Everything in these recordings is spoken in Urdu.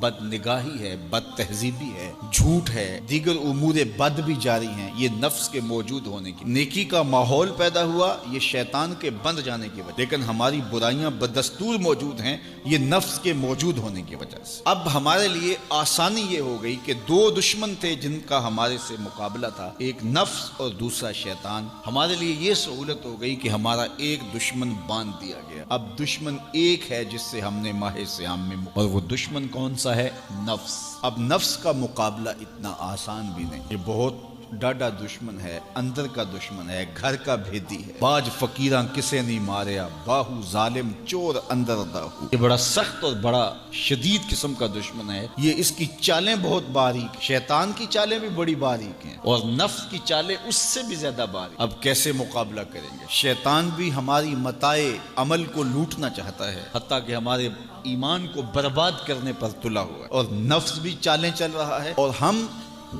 بد نگاہی ہے، بد تہذیبی ہے، جھوٹ ہے، دیگر امور بد بھی جاری ہیں، یہ نفس کے موجود ہونے کی، نیکی کا ماحول پیدا ہوا یہ شیطان کے بند جانے کی وجہ، لیکن ہماری برائیاں بدستور موجود ہیں یہ نفس کے موجود ہونے کی وجہ سے۔ اب ہمارے لیے آسانی یہ ہو گئی کہ دو دشمن تھے جن کا ہمارے سے مقابلہ تھا، ایک نفس اور دوسرا شیطان۔ ہمارے لیے یہ سہولت ہو گئی کہ ہمارا ایک دشمن باندھ دیا گیا، اب دشمن ایک ہے جس سے ہم نے ماہ سیام میں، اور وہ دشمن کون سا ہے؟ نفس۔ اب نفس کا مقابلہ اتنا آسان بھی نہیں، یہ بہت ڈاڈا دشمن ہے، اندر کا دشمن ہے، گھر کا بھیدی ہے، باج فقیراں کسے نہیں ماریا، باہو ظالم چور اندر داہو، یہ بڑا سخت اور بڑا شدید قسم کا دشمن ہے۔ یہ اس کی چالیں بہت باریک، شیطان کی چالیں بھی بڑی باریک ہیں اور نفس کی چالیں اس سے بھی زیادہ باریک۔ اب کیسے مقابلہ کریں گے؟ شیطان بھی ہماری متاع عمل کو لوٹنا چاہتا ہے، حتیٰ کہ ہمارے ایمان کو برباد کرنے پر تلا ہوا ہے، اور نفس بھی چالیں چل رہا ہے، اور ہم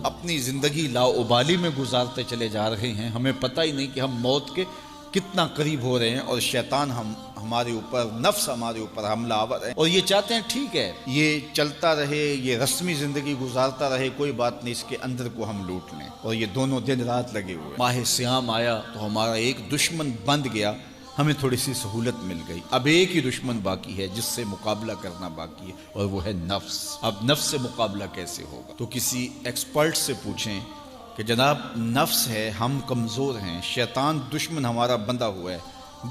اپنی زندگی لاؤبالی میں گزارتے چلے جا رہے ہیں، ہمیں پتہ ہی نہیں کہ ہم موت کے کتنا قریب ہو رہے ہیں، اور شیطان ہمارے اوپر، نفس ہمارے اوپر حملہ آور ہے، اور یہ چاہتے ہیں ٹھیک ہے یہ چلتا رہے، یہ رسمی زندگی گزارتا رہے، کوئی بات نہیں، اس کے اندر کو ہم لوٹ لیں، اور یہ دونوں دن رات لگے ہوئے۔ ماہ سیام آیا تو ہمارا ایک دشمن بند گیا، ہمیں تھوڑی سی سہولت مل گئی، اب ایک ہی دشمن باقی ہے جس سے مقابلہ کرنا باقی ہے، اور وہ ہے نفس۔ اب نفس سے مقابلہ کیسے ہوگا؟ تو کسی ایکسپرٹ سے پوچھیں کہ جناب نفس ہے، ہم کمزور ہیں، شیطان دشمن ہمارا بندہ ہوا ہے،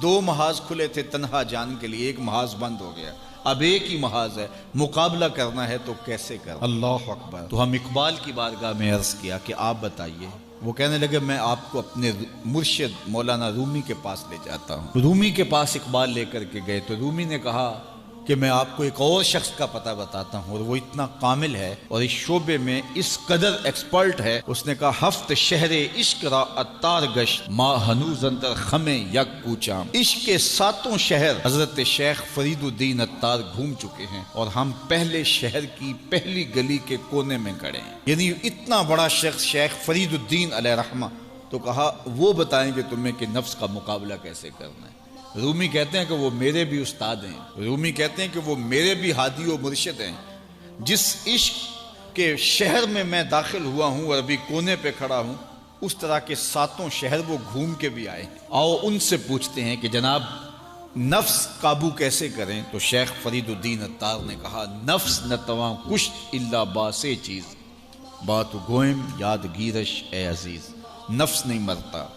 دو محاذ کھلے تھے تنہا جان کے لیے، ایک محاذ بند ہو گیا، اب ایک ہی محاذ ہے، مقابلہ کرنا ہے تو کیسے کرنا؟ اللہ اکبر۔ تو ہم اقبال کی بارگاہ میں عرض کیا کہ آپ بتائیے۔ وہ کہنے لگے میں آپ کو اپنے مرشد مولانا رومی کے پاس لے جاتا ہوں۔ رومی کے پاس اقبال لے کر کے گئے تو رومی نے کہا کہ میں آپ کو ایک اور شخص کا پتہ بتاتا ہوں، اور وہ اتنا کامل ہے اور اس شعبے میں اس قدر ایکسپرٹ ہے، اس نے کہا ہفت شہر عشق را اتار گشت ما ہنوز اندر خمیں یک کوچام، عشق کے ساتوں شہر حضرت شیخ فرید الدین اتار گھوم چکے ہیں، اور ہم پہلے شہر کی پہلی گلی کے کونے میں کھڑے ہیں۔ یعنی اتنا بڑا شخص شیخ فرید الدین علیہ رحمہ، تو کہا وہ بتائیں گے تمہیں کہ نفس کا مقابلہ کیسے کرنا ہے۔ رومی کہتے ہیں کہ وہ میرے بھی استاد ہیں، رومی کہتے ہیں کہ وہ میرے بھی ہادی و مرشد ہیں، جس عشق کے شہر میں داخل ہوا ہوں اور ابھی کونے پہ کھڑا ہوں، اس طرح کے ساتوں شہر وہ گھوم کے بھی آئے ہیں۔ آؤ ان سے پوچھتے ہیں کہ جناب نفس قابو کیسے کریں؟ تو شیخ فرید الدین اتار نے کہا نفس نتواں کشت الا باسے چیز بات گوئم یاد گیرش اے عزیز، نفس نہیں مرتا،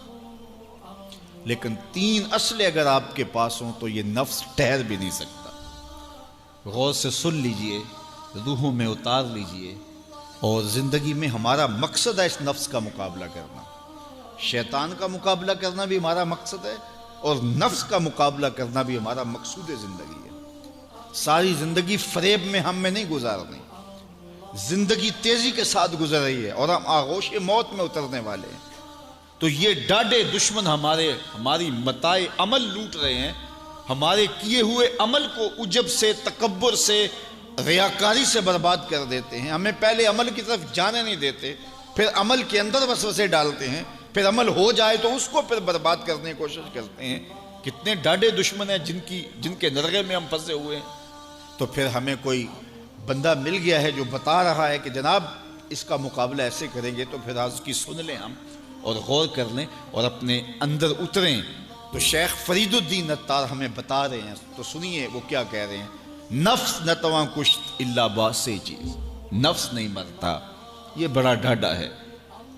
لیکن تین اصلیں اگر آپ کے پاس ہوں تو یہ نفس ٹھہر بھی نہیں سکتا۔ غور سے سن لیجئے، روحوں میں اتار لیجئے، اور زندگی میں ہمارا مقصد ہے اس نفس کا مقابلہ کرنا، شیطان کا مقابلہ کرنا بھی ہمارا مقصد ہے، اور نفس کا مقابلہ کرنا بھی ہمارا مقصود زندگی ہے۔ ساری زندگی فریب میں ہم میں نہیں گزارنی، زندگی تیزی کے ساتھ گزر رہی ہے اور ہم آغوش موت میں اترنے والے ہیں۔ تو یہ ڈاڈے دشمن ہماری متاع عمل لوٹ رہے ہیں، ہمارے کیے ہوئے عمل کو عجب سے، تکبر سے، ریاکاری سے برباد کر دیتے ہیں، ہمیں پہلے عمل کی طرف جانے نہیں دیتے، پھر عمل کے اندر وسوسے ڈالتے ہیں، پھر عمل ہو جائے تو اس کو پھر برباد کرنے کی کوشش کرتے ہیں۔ کتنے ڈاڈے دشمن ہیں جن کے نرغے میں ہم پھنسے ہوئے ہیں۔ تو پھر ہمیں کوئی بندہ مل گیا ہے جو بتا رہا ہے کہ جناب اس کا مقابلہ ایسے کریں گے، تو پھر آج کی سن لیں ہم اور غور کر لیں اور اپنے اندر اتریں۔ تو شیخ فرید الدین اتار ہمیں بتا رہے ہیں، تو سنیے وہ کیا کہہ رہے ہیں۔ نفس نتواں کشت الا باسے چیز، نفس نہیں مرتا، یہ بڑا ڈاڈا ہے،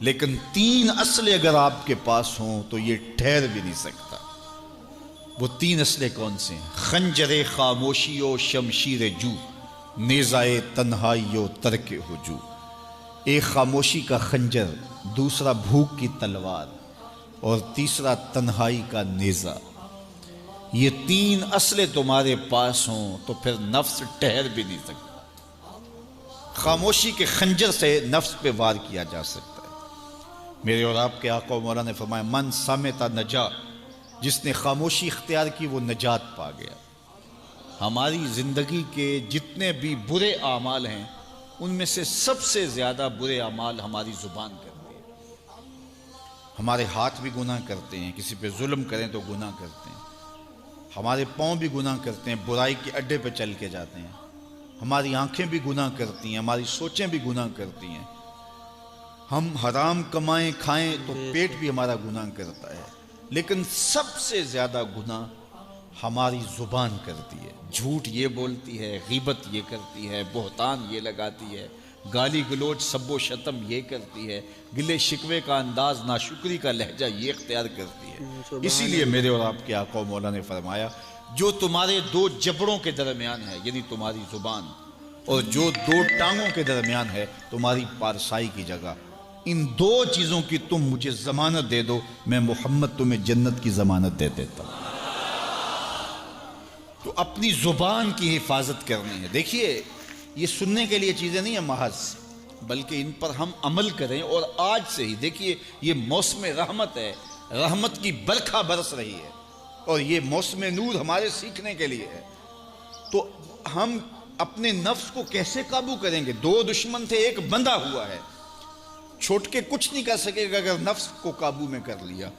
لیکن تین اصلیں اگر آپ کے پاس ہوں تو یہ ٹھہر بھی نہیں سکتا۔ وہ تین اصلیں کون سے ہیں؟ خنجر خاموشی و شمشیر جو، نیزائے تنہائی و ترک ہجو۔ ایک خاموشی کا خنجر، دوسرا بھوک کی تلوار، اور تیسرا تنہائی کا نیزہ۔ یہ تین اصلیں تمہارے پاس ہوں تو پھر نفس ٹھہر بھی نہیں سکتا۔ خاموشی کے خنجر سے نفس پہ وار کیا جا سکتا ہے۔ میرے اور آپ کے آقا و مولا نے فرمایا من صامت نجا، جس نے خاموشی اختیار کی وہ نجات پا گیا۔ ہماری زندگی کے جتنے بھی برے اعمال ہیں ان میں سے سب سے زیادہ برے اعمال ہماری زبان کرتی ہے۔ ہمارے ہاتھ بھی گناہ کرتے ہیں، کسی پہ ظلم کریں تو گناہ کرتے ہیں، ہمارے پاؤں بھی گناہ کرتے ہیں، برائی کے اڈے پہ چل کے جاتے ہیں، ہماری آنکھیں بھی گناہ کرتی ہیں، ہماری سوچیں بھی گناہ کرتی ہیں، ہم حرام کمائیں کھائیں تو پیٹ بھی ہمارا گناہ کرتا ہے، لیکن سب سے زیادہ گناہ ہماری زبان کرتی ہے۔ جھوٹ یہ بولتی ہے، غیبت یہ کرتی ہے، بہتان یہ لگاتی ہے، گالی گلوچ سب و شتم یہ کرتی ہے، گلے شکوے کا انداز، ناشکری کا لہجہ یہ اختیار کرتی ہے۔ اسی لیے میرے اور آپ کے آقا و مولا نے فرمایا جو تمہارے دو جبڑوں کے درمیان ہے، یعنی تمہاری زبان، اور جو دو ٹانگوں کے درمیان ہے، تمہاری پارسائی کی جگہ، ان دو چیزوں کی تم مجھے ضمانت دے دو، میں محمد تمہیں جنت کی ضمانت دے دیتا ہوں۔ تو اپنی زبان کی حفاظت کرنی ہے۔ دیکھیے یہ سننے کے لیے چیزیں نہیں ہیں محض، بلکہ ان پر ہم عمل کریں، اور آج سے ہی دیکھیے یہ موسم رحمت ہے، رحمت کی برکھا برس رہی ہے، اور یہ موسم نور ہمارے سیکھنے کے لیے ہے۔ تو ہم اپنے نفس کو کیسے قابو کریں گے؟ دو دشمن تھے، ایک بندھا ہوا ہے، چھوٹ کے کچھ نہیں کر سکے گا اگر نفس کو قابو میں کر لیا،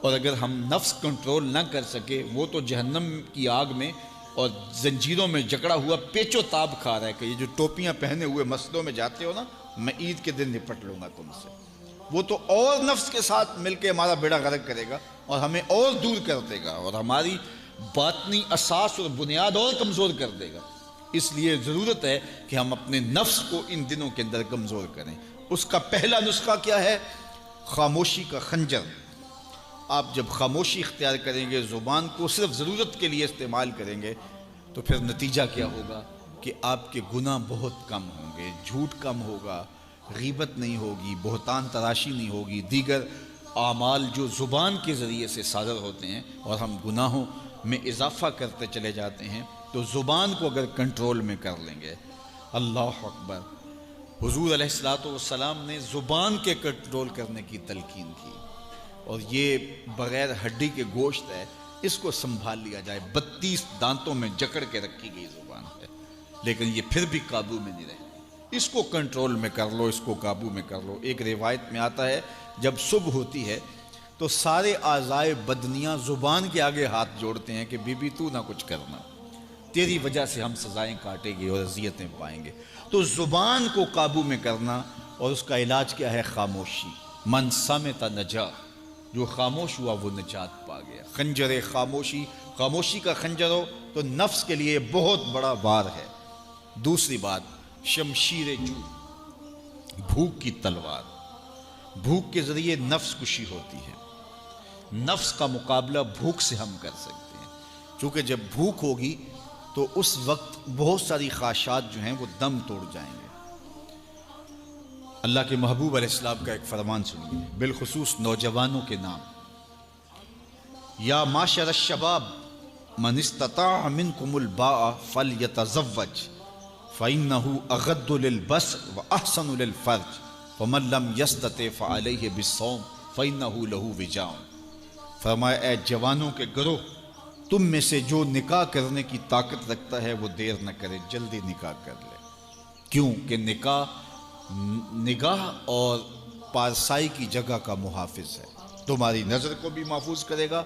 اور اگر ہم نفس کنٹرول نہ کر سکے وہ تو جہنم کی آگ میں اور زنجیروں میں جکڑا ہوا پیچ و تاب کھا رہا ہے کہ یہ جو ٹوپیاں پہنے ہوئے مسجدوں میں جاتے ہو نا، میں عید کے دن نپٹ لوں گا تم سے، وہ تو اور نفس کے ساتھ مل کے ہمارا بیڑا غرق کرے گا اور ہمیں اور دور کر دے گا، اور ہماری باطنی اساس اور بنیاد اور کمزور کر دے گا۔ اس لیے ضرورت ہے کہ ہم اپنے نفس کو ان دنوں کے اندر کمزور کریں۔ اس کا پہلا نسخہ کیا ہے؟ خاموشی کا خنجر۔ آپ جب خاموشی اختیار کریں گے، زبان کو صرف ضرورت کے لیے استعمال کریں گے، تو پھر نتیجہ کیا ہوگا کہ آپ کے گناہ بہت کم ہوں گے، جھوٹ کم ہوگا، غیبت نہیں ہوگی، بہتان تراشی نہیں ہوگی، دیگر اعمال جو زبان کے ذریعے سے صادر ہوتے ہیں، اور ہم گناہوں میں اضافہ کرتے چلے جاتے ہیں۔ تو زبان کو اگر کنٹرول میں کر لیں گے، اللہ اکبر، حضور علیہ السلام نے زبان کے کنٹرول کرنے کی تلقین کی، اور یہ بغیر ہڈی کے گوشت ہے، اس کو سنبھال لیا جائے۔ 32 دانتوں میں جکڑ کے رکھی گئی زبان ہے، لیکن یہ پھر بھی قابو میں نہیں رہتی۔ اس کو کنٹرول میں کر لو، اس کو قابو میں کر لو۔ ایک روایت میں آتا ہے جب صبح ہوتی ہے تو سارے اعضائے بدنیاں زبان کے آگے ہاتھ جوڑتے ہیں کہ بی بی تو نہ کچھ کرنا، تیری وجہ سے ہم سزائیں کاٹیں گے اور اذیتیں پائیں گے۔ تو زبان کو قابو میں کرنا، اور اس کا علاج کیا ہے؟ خاموشی۔ من صمت نجا، جو خاموش ہوا وہ نجات پا گیا۔ خنجر خاموشی، خاموشی کا خنجر ہو تو نفس کے لیے بہت بڑا بار ہے۔ دوسری بات، شمشیر جو، بھوک کی تلوار۔ بھوک کے ذریعے نفس کشی ہوتی ہے۔ نفس کا مقابلہ بھوک سے ہم کر سکتے ہیں، چونکہ جب بھوک ہوگی تو اس وقت بہت ساری خواہشات جو ہیں وہ دم توڑ جائیں گے۔ اللہ کے محبوب علیہ السلام کا ایک فرمان سنیے، بالخصوص نوجوانوں کے نام: یا معاشر الشباب من استطاع منکم الباء فلیتزوج فإنه اغض للبصر واحسن للفرج ومن لم یستطع فعلیہ بالصوم فإنه له وجاء۔ فرمایا اے جوانوں کے گروہ، تم میں سے جو نکاح کرنے کی طاقت رکھتا ہے وہ دیر نہ کرے، جلدی نکاح کر لے۔ کیوں کہ نکاح نگاہ اور پارسائی کی جگہ کا محافظ ہے، تمہاری نظر کو بھی محفوظ کرے گا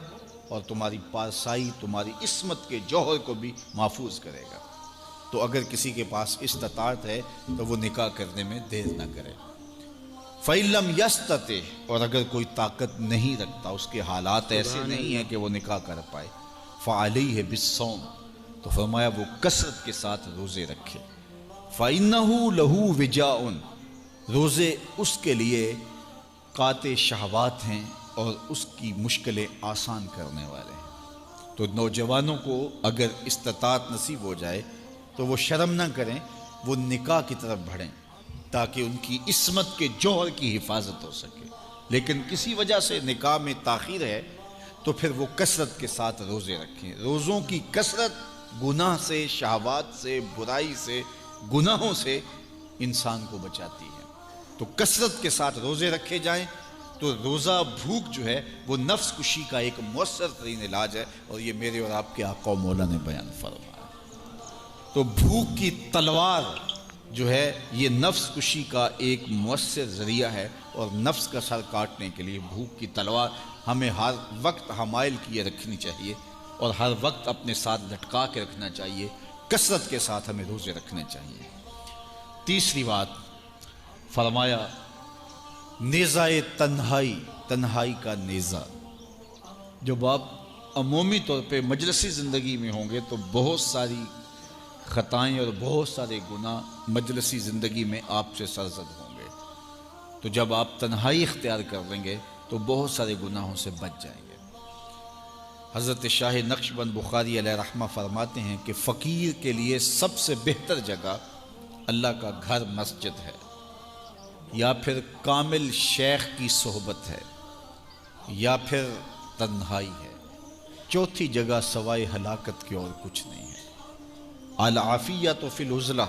اور تمہاری پارسائی، تمہاری عصمت کے جوہر کو بھی محفوظ کرے گا۔ تو اگر کسی کے پاس استطاعت ہے تو وہ نکاح کرنے میں دیر نہ کرے۔ فَإِن لَمْ يَسْتَطِعْ، اور اگر کوئی طاقت نہیں رکھتا، اس کے حالات ایسے نہیں ہیں کہ وہ نکاح کر پائے، فَعَلَيْهِ بِالصَّوْمِ، تو فرمایا وہ کثرت کے ساتھ روزے رکھے۔ فَإِنَّهُ لَهُ وِجَاءٌ، روزے اس کے لیے قاطع شہوات ہیں اور اس کی مشکلیں آسان کرنے والے ہیں۔ تو نوجوانوں کو اگر استطاعت نصیب ہو جائے تو وہ شرم نہ کریں، وہ نکاح کی طرف بڑھیں تاکہ ان کی عصمت کے جوہر کی حفاظت ہو سکے۔ لیکن کسی وجہ سے نکاح میں تاخیر ہے تو پھر وہ کثرت کے ساتھ روزے رکھیں۔ روزوں کی کثرت گناہ سے، شہوات سے، برائی سے، گناہوں سے انسان کو بچاتی ہے۔ تو کثرت کے ساتھ روزے رکھے جائیں تو روزہ بھوک جو ہے وہ نفس کشی کا ایک مؤثر ترین علاج ہے، اور یہ میرے اور آپ کے آقا و مولا نے بیان فرمایا۔ تو بھوک کی تلوار جو ہے یہ نفس کشی کا ایک مؤثر ذریعہ ہے، اور نفس کا سر کاٹنے کے لیے بھوک کی تلوار ہمیں ہر وقت حمائل کیے رکھنی چاہیے، اور ہر وقت اپنے ساتھ لٹکا کے رکھنا چاہیے، کثرت کے ساتھ ہمیں روزے رکھنے چاہیے۔ تیسری بات فرمایا نیزہ تنہائی کا نیزہ۔ جب آپ عمومی طور پہ مجلسی زندگی میں ہوں گے تو بہت ساری خطائیں اور بہت سارے گناہ مجلسی زندگی میں آپ سے سرزد ہوں گے، تو جب آپ تنہائی اختیار کر لیں گے تو بہت سارے گناہوں سے بچ جائیں گے۔ حضرت شاہ نقشبند بخاری علیہ رحمہ فرماتے ہیں کہ فقیر کے لیے سب سے بہتر جگہ اللہ کا گھر مسجد ہے، یا پھر کامل شیخ کی صحبت ہے، یا پھر تنہائی ہے۔ چوتھی جگہ سوائے ہلاکت کے اور کچھ نہیں ہے۔ العافیت فی العزلہ،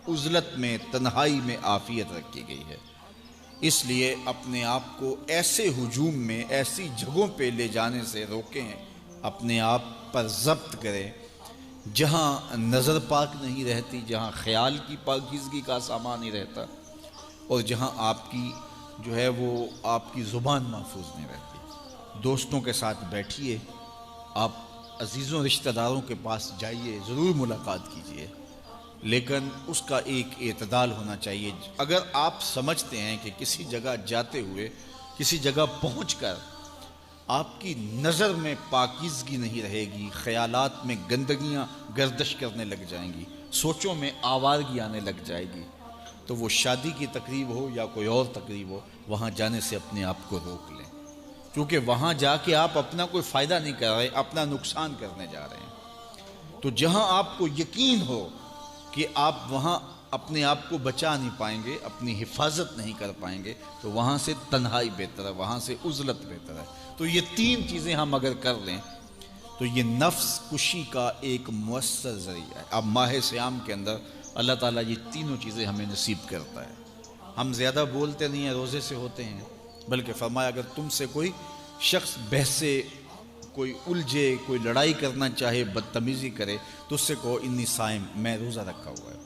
عزلت میں تنہائی میں عافیت رکھی گئی ہے۔ اس لیے اپنے آپ کو ایسے ہجوم میں ایسی جگہوں پہ لے جانے سے روکیں، اپنے آپ پر ضبط کریں جہاں نظر پاک نہیں رہتی، جہاں خیال کی پاکیزگی کا سامان نہیں رہتا، اور جہاں آپ کی جو ہے وہ آپ کی زبان محفوظ نہیں رہتی۔ دوستوں کے ساتھ بیٹھیے، آپ عزیزوں رشتہ داروں کے پاس جائیے، ضرور ملاقات کیجیے، لیکن اس کا ایک اعتدال ہونا چاہیے۔ اگر آپ سمجھتے ہیں کہ کسی جگہ جاتے ہوئے، کسی جگہ پہنچ کر آپ کی نظر میں پاکیزگی نہیں رہے گی، خیالات میں گندگیاں گردش کرنے لگ جائیں گی، سوچوں میں آوارگی آنے لگ جائے گی، تو وہ شادی کی تقریب ہو یا کوئی اور تقریب ہو، وہاں جانے سے اپنے آپ کو روک لیں، کیونکہ وہاں جا کے آپ اپنا کوئی فائدہ نہیں کر رہے، اپنا نقصان کرنے جا رہے ہیں۔ تو جہاں آپ کو یقین ہو کہ آپ وہاں اپنے آپ کو بچا نہیں پائیں گے، اپنی حفاظت نہیں کر پائیں گے، تو وہاں سے تنہائی بہتر ہے، وہاں سے عزلت بہتر ہے۔ تو یہ تین چیزیں ہم اگر کر لیں تو یہ نفس کشی کا ایک مؤثر ذریعہ ہے۔ اب ماہ سیام کے اندر اللہ تعالیٰ یہ تینوں چیزیں ہمیں نصیب کرتا ہے۔ ہم زیادہ بولتے نہیں ہیں، روزے سے ہوتے ہیں، بلکہ فرمایا اگر تم سے کوئی شخص بحثے، کوئی الجھے، کوئی لڑائی کرنا چاہے، بدتمیزی کرے، تو اس سے کہو انی صائم، میں روزہ رکھا ہوا ہے۔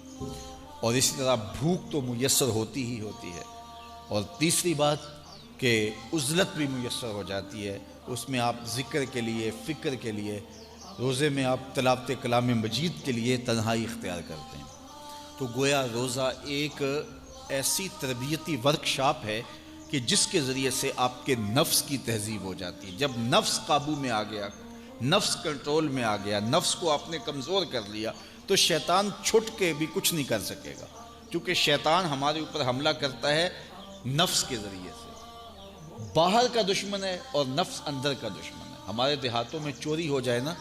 اور اسی طرح بھوک تو میسر ہوتی ہی ہوتی ہے۔ اور تیسری بات کہ عزلت بھی میسر ہو جاتی ہے، اس میں آپ ذکر کے لیے، فکر کے لیے، روزے میں آپ تلاوت کلام مجید کے لیے تنہائی اختیار کرتے ہیں۔ تو گویا روزہ ایک ایسی تربیتی ورکشاپ ہے کہ جس کے ذریعے سے آپ کے نفس کی تہذیب ہو جاتی ہے۔ جب نفس قابو میں آ گیا، نفس کنٹرول میں آ گیا، نفس کو آپ نے کمزور کر لیا، تو شیطان چھٹ کے بھی کچھ نہیں کر سکے گا، کیونکہ شیطان ہمارے اوپر حملہ کرتا ہے نفس کے ذریعے سے۔ باہر کا دشمن ہے اور نفس اندر کا دشمن ہے۔ ہمارے دیہاتوں میں چوری ہو جائے نا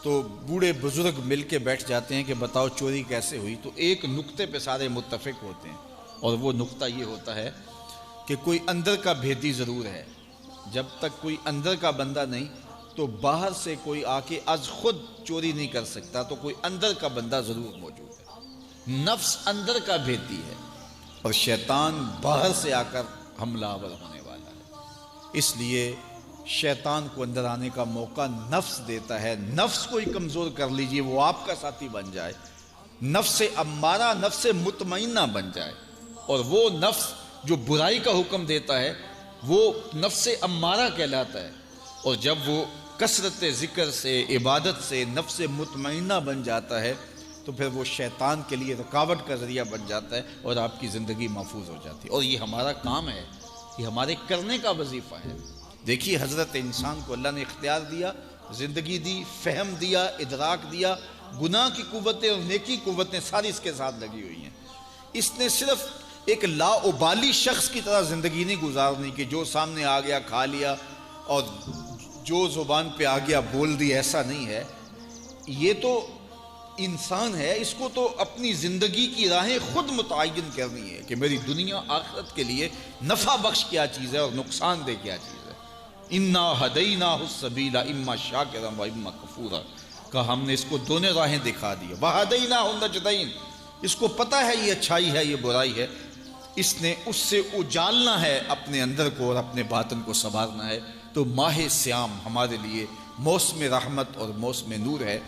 تو بوڑھے بزرگ مل کے بیٹھ جاتے ہیں کہ بتاؤ چوری کیسے ہوئی، تو ایک نقطے پہ سارے متفق ہوتے ہیں، اور وہ نقطہ یہ ہوتا ہے کہ کوئی اندر کا بھیدی ضرور ہے۔ جب تک کوئی اندر کا بندہ نہیں تو باہر سے کوئی آ کے از خود چوری نہیں کر سکتا، تو کوئی اندر کا بندہ ضرور موجود ہے۔ نفس اندر کا بھیدی ہے اور شیطان باہر سے آ کر حملہ آور ہونے والا ہے۔ اس لیے شیطان کو اندر آنے کا موقع نفس دیتا ہے۔ نفس کو ہی کمزور کر لیجئے، وہ آپ کا ساتھی بن جائے، نفس امارہ، نفس مطمئنہ بن جائے، اور وہ نفس جو برائی کا حکم دیتا ہے وہ نفس امارہ کہلاتا ہے، اور جب وہ کثرت ذکر سے، عبادت سے نفس مطمئنہ بن جاتا ہے تو پھر وہ شیطان کے لیے رکاوٹ کا ذریعہ بن جاتا ہے اور آپ کی زندگی محفوظ ہو جاتی ہے۔ اور یہ ہمارا کام ہے، یہ ہمارے کرنے کا وظیفہ ہے۔ دیکھیے حضرت انسان کو اللہ نے اختیار دیا، زندگی دی، فہم دیا، ادراک دیا، گناہ کی قوتیں اور نیکی قوتیں ساری اس کے ساتھ لگی ہوئی ہیں۔ اس نے صرف ایک لا ابالی شخص کی طرح زندگی نہیں گزارنی کہ جو سامنے آ گیا کھا لیا اور جو زبان پہ آ گیا بول دی، ایسا نہیں ہے۔ یہ تو انسان ہے، اس کو تو اپنی زندگی کی راہیں خود متعین کرنی ہے کہ میری دنیا آخرت کے لیے نفع بخش کیا چیز ہے اور نقصان دہ کیا چیز ہے۔ انا ہدیناہ السبیل اما شاکرا و اما کفورا، کہ ہم نے اس کو دونوں راہیں دکھا دی، وہدیناہ النجدین، اس کو پتہ ہے یہ اچھائی ہے یہ برائی ہے، اس نے اس سے اجالنا ہے اپنے اندر کو اور اپنے باطن کو سنوارنا ہے۔ تو ماہ سیام ہمارے لیے موسم رحمت اور موسم نور ہے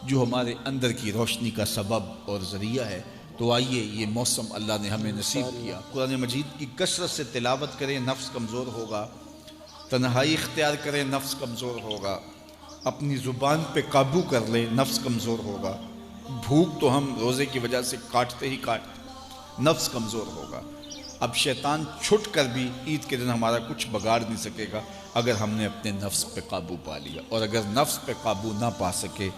جو ہمارے اندر کی روشنی کا سبب اور ذریعہ ہے۔ تو آئیے یہ موسم اللہ نے ہمیں نصیب کیا، قرآن مجید کی کثرت سے تلاوت کریں، نفس کمزور ہوگا، تنہائی اختیار کریں، نفس کمزور ہوگا، اپنی زبان پہ قابو کر لیں، نفس کمزور ہوگا، بھوک تو ہم روزے کی وجہ سے کاٹتے ہی کاٹتے، نفس کمزور ہوگا۔ اب شیطان چھٹ کر بھی عید کے دن ہمارا کچھ بگاڑ نہیں سکے گا اگر ہم نے اپنے نفس پہ قابو پا لیا، اور اگر نفس پہ قابو نہ پا سکے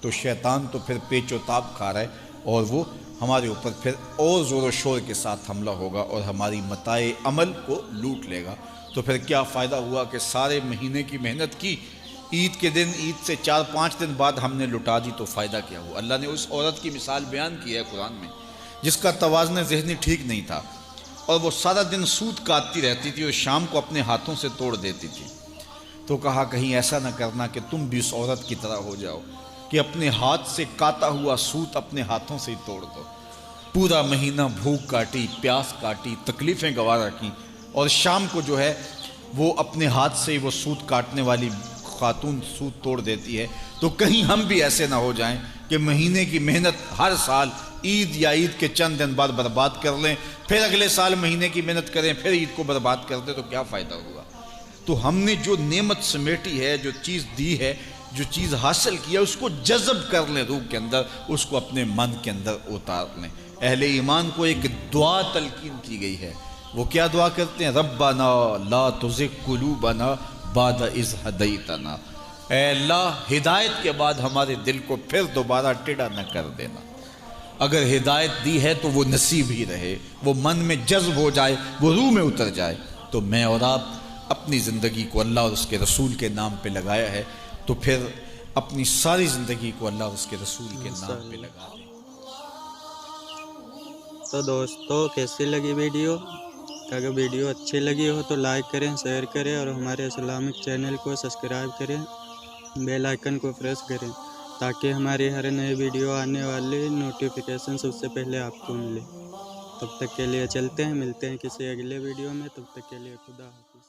تو شیطان تو پھر پیچ و تاب کھا رہا ہے، اور وہ ہمارے اوپر پھر اور زور و شور کے ساتھ حملہ ہوگا اور ہماری متاع عمل کو لوٹ لے گا۔ تو پھر کیا فائدہ ہوا کہ سارے مہینے کی محنت کی، عید کے دن، عید سے 4-5 دن بعد ہم نے لٹا دی، تو فائدہ کیا ہوا؟ اللہ نے اس عورت کی مثال بیان کی ہے قرآن میں، جس کا توازن ذہنی ٹھیک نہیں تھا، اور وہ سارا دن سوت کاٹتی رہتی تھی اور شام کو اپنے ہاتھوں سے توڑ دیتی تھی۔ تو کہا کہیں ایسا نہ کرنا کہ تم بھی اس عورت کی طرح ہو جاؤ کہ اپنے ہاتھ سے کاتا ہوا سوت اپنے ہاتھوں سے ہی توڑ دو۔ پورا مہینہ بھوک کاٹی، پیاس کاٹی، تکلیفیں گوارا کی، اور شام کو جو ہے وہ اپنے ہاتھ سے وہ سوت کاٹنے والی خاتون سوت توڑ دیتی ہے۔ تو کہیں ہم بھی ایسے نہ ہو جائیں کہ مہینے کی محنت ہر سال عید یا عید کے چند دن بعد برباد کر لیں، پھر اگلے سال مہینے کی محنت کریں، پھر عید کو برباد کر دیں، تو کیا فائدہ ہوا؟ تو ہم نے جو نعمت سمیٹی ہے، جو چیز دی ہے، جو چیز حاصل کیا، اس کو جذب کر لیں روح کے اندر، اس کو اپنے من کے اندر اتار لیں۔ اہل ایمان کو ایک دعا تلقین کی گئی ہے، وہ کیا دعا کرتے ہیں؟ ربنا لا تزغ قلوبنا بعد اذ ہدیتنا، اے اللہ ہدایت کے بعد ہمارے دل کو پھر دوبارہ ٹیڑھا نہ کر دینا۔ اگر ہدایت دی ہے تو وہ نصیب ہی رہے، وہ من میں جذب ہو جائے، وہ روح میں اتر جائے۔ تو میں اور آپ اپنی زندگی کو اللہ اور اس کے رسول کے نام پہ لگایا ہے، تو پھر اپنی ساری زندگی کو اللہ اور اس کے رسول کے نام پہ لگا دیں۔ تو دوستو کیسی لگی ویڈیو؟ اگر ویڈیو اچھی لگی ہو تو لائک کریں، شیئر کریں، اور ہمارے اسلامک چینل کو سبسکرائب کریں، بیل آئیکن کو پریس کریں تاکہ ہماری ہر نئی ویڈیو آنے والی نوٹیفیکیشن سب سے پہلے آپ کو ملے۔ تب تک کے لیے چلتے ہیں، ملتے ہیں کسی اگلے ویڈیو میں، تب تک کے لیے خدا حافظ۔